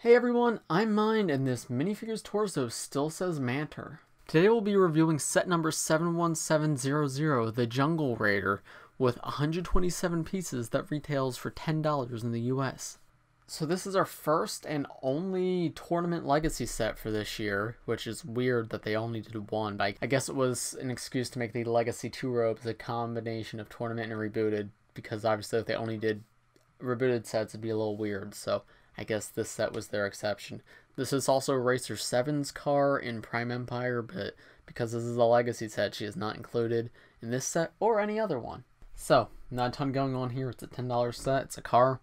Hey everyone, I'm Mind, and this minifigures torso still says Manter. Today we'll be reviewing set number 71700, the Jungle Raider, with 127 pieces that retails for $10 in the US. So this is our first and only tournament legacy set for this year, which is weird that they only did one, but I guess it was an excuse to make the Legacy 2 robes a combination of tournament and rebooted, because obviously if they only did rebooted sets it'd be a little weird, so I guess this set was their exception. This is also Racer 7's car in Prime Empire, but because this is a legacy set, she is not included in this set or any other one. So, not a ton going on here. It's a $10 set. It's a car,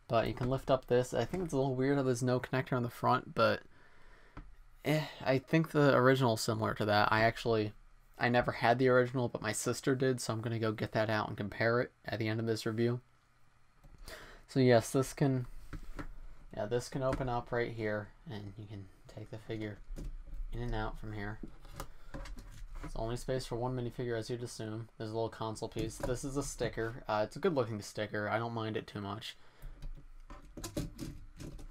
but you can lift up this. I think it's a little weird how there's no connector on the front, but I think the original is similar to that. I never had the original, but my sister did, so I'm going to go get that out and compare it at the end of this review. So yes, this can open up right here, and you can take the figure in and out from here. There's only space for one minifigure, as you'd assume. There's a little console piece. This is a sticker. It's a good looking sticker. I don't mind it too much.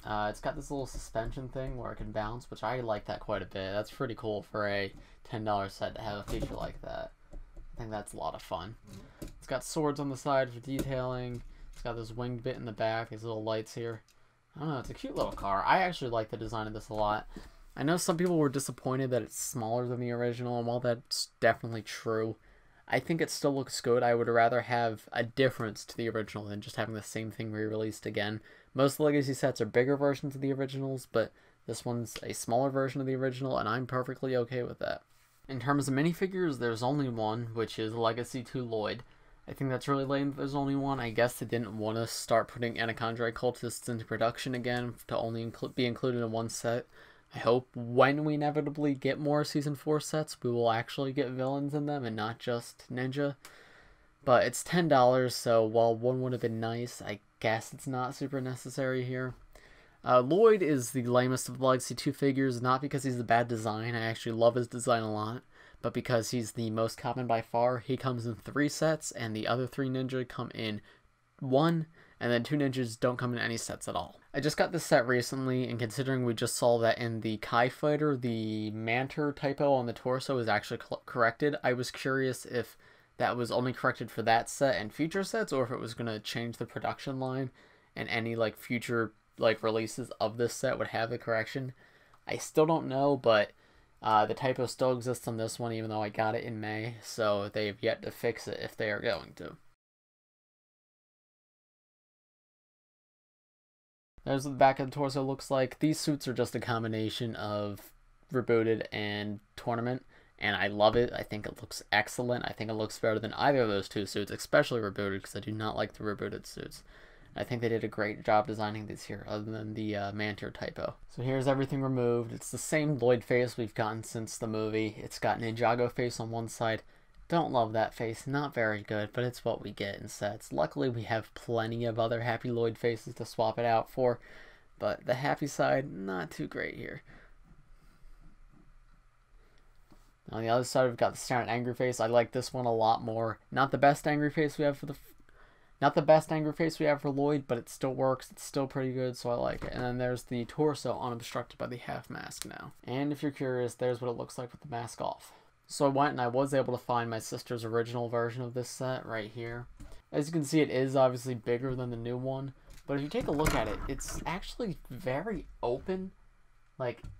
It's got this little suspension thing where it can bounce, which I like that quite a bit. That's pretty cool for a $10 set to have a feature like that. I think that's a lot of fun. It's got swords on the side for detailing. It's got this winged bit in the back, these little lights here. I don't know, it's a cute little car. I actually like the design of this a lot. I know some people were disappointed that it's smaller than the original, and while that's definitely true, I think it still looks good. I would rather have a difference to the original than just having the same thing re-released again. Most legacy sets are bigger versions of the originals, but this one's a smaller version of the original, and I'm perfectly okay with that. In terms of minifigures, there's only one, which is Legacy 2 Lloyd. I think that's really lame that there's only one. I guess they didn't want to start putting Anachondrite cultists into production again to only be included in one set. I hope when we inevitably get more Season 4 sets, we will actually get villains in them and not just Ninja. But it's $10, so while one would have been nice, I guess it's not super necessary here. Lloyd is the lamest of the Legacy 2 figures, not because he's a bad design. I actually love his design a lot. But because he's the most common by far, he comes in 3 sets, and the other 3 ninja come in 1, and then 2 ninjas don't come in any sets at all. I just got this set recently, and considering we just saw that in the Kai Fighter, the Manter typo on the torso is actually corrected, I was curious if that was only corrected for that set and future sets, or if it was going to change the production line, and any future releases of this set would have the correction. I still don't know, but the typo still exists on this one, even though I got it in May, so they've yet to fix it if they are going to. There's what the back of the torso looks like. These suits are just a combination of rebooted and tournament, and I love it. I think it looks excellent. I think it looks better than either of those 2 suits, especially rebooted, because I do not like the rebooted suits. I think they did a great job designing these here, other than the Manter typo. So here's everything removed. It's the same Lloyd face we've gotten since the movie. It's got Ninjago face on one side. Don't love that face, not very good, but it's what we get in sets. Luckily we have plenty of other Happy Lloyd faces to swap it out for, but the happy side, not too great here. On the other side we've got the standard angry face. I like this one a lot more. Not the best angry face we have for Lloyd, but it still works. It's still pretty good, so I like it. And then there's the torso unobstructed by the half mask now. And if you're curious, there's what it looks like with the mask off. So I went and I was able to find my sister's original version of this set right here. As you can see, it is obviously bigger than the new one, but if you take a look at it, it's actually very open.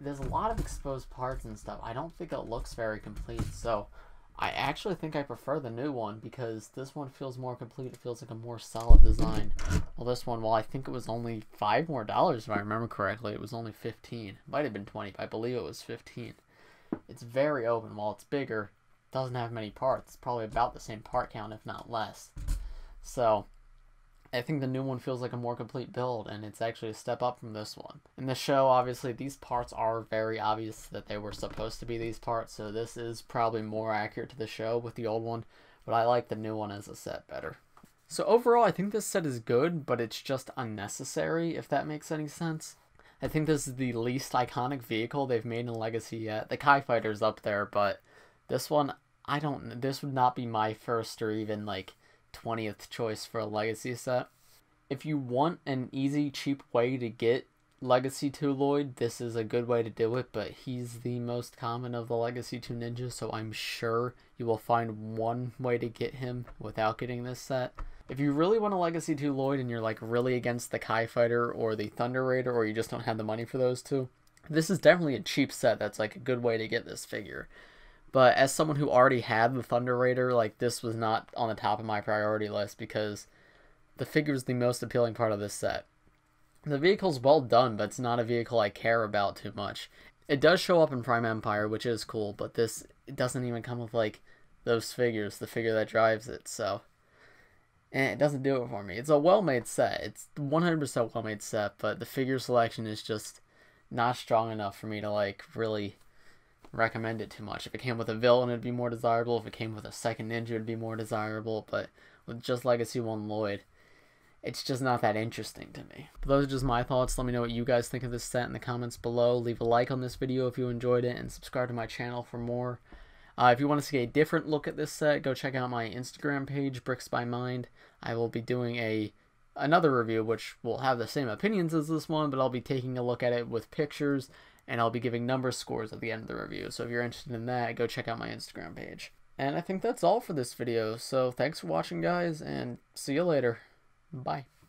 There's a lot of exposed parts and stuff. I don't think it looks very complete, so I actually think I prefer the new one because this one feels more complete. It feels like a more solid design. Well, this one, well, I think it was only $5 more if I remember correctly. It was only 15. Might have been 20, but I believe it was 15. It's very open. While it's bigger, it doesn't have many parts. It's probably about the same part count, if not less. So I think the new one feels like a more complete build, and it's actually a step up from this one. In the show, obviously, these parts are very obvious that they were supposed to be these parts, so this is probably more accurate to the show with the old one, but I like the new one as a set better. So overall, I think this set is good, but it's just unnecessary, if that makes any sense. I think this is the least iconic vehicle they've made in Legacy yet. The Kai Fighter's up there, but this one, this would not be my first or even 20th choice for a Legacy set. If you want an easy, cheap way to get Legacy 2 Lloyd, this is a good way to do it, but he's the most common of the Legacy 2 ninjas, so I'm sure you will find one way to get him without getting this set. If you really want a Legacy 2 Lloyd and you're like really against the Kai Fighter or the Thunder Raider, or you just don't have the money for those two, this is definitely a cheap set that's like a good way to get this figure. But as someone who already had the Thunder Raider, like, this was not on the top of my priority list because the figure is the most appealing part of this set. The vehicle's well done, but it's not a vehicle I care about too much. It does show up in Prime Empire, which is cool, but it doesn't even come with, like, those figures, the figure that drives it, so... And it doesn't do it for me. It's a well-made set. It's 100% well-made set, but the figure selection is just not strong enough for me to, like, really recommend it too much. If it came with a villain, it'd be more desirable. If it came with a second ninja, it'd be more desirable, but with just Legacy 1 Lloyd, it's just not that interesting to me. But those are just my thoughts. Let me know what you guys think of this set in the comments below. Leave a like on this video if you enjoyed it, and subscribe to my channel for more. If you want to see a different look at this set, go check out my Instagram page, Bricks by Mind. I will be doing another review, which will have the same opinions as this one, but I'll be taking a look at it with pictures, and I'll be giving number scores at the end of the review. So if you're interested in that, go check out my Instagram page. And I think that's all for this video. So thanks for watching, guys, and see you later. Bye.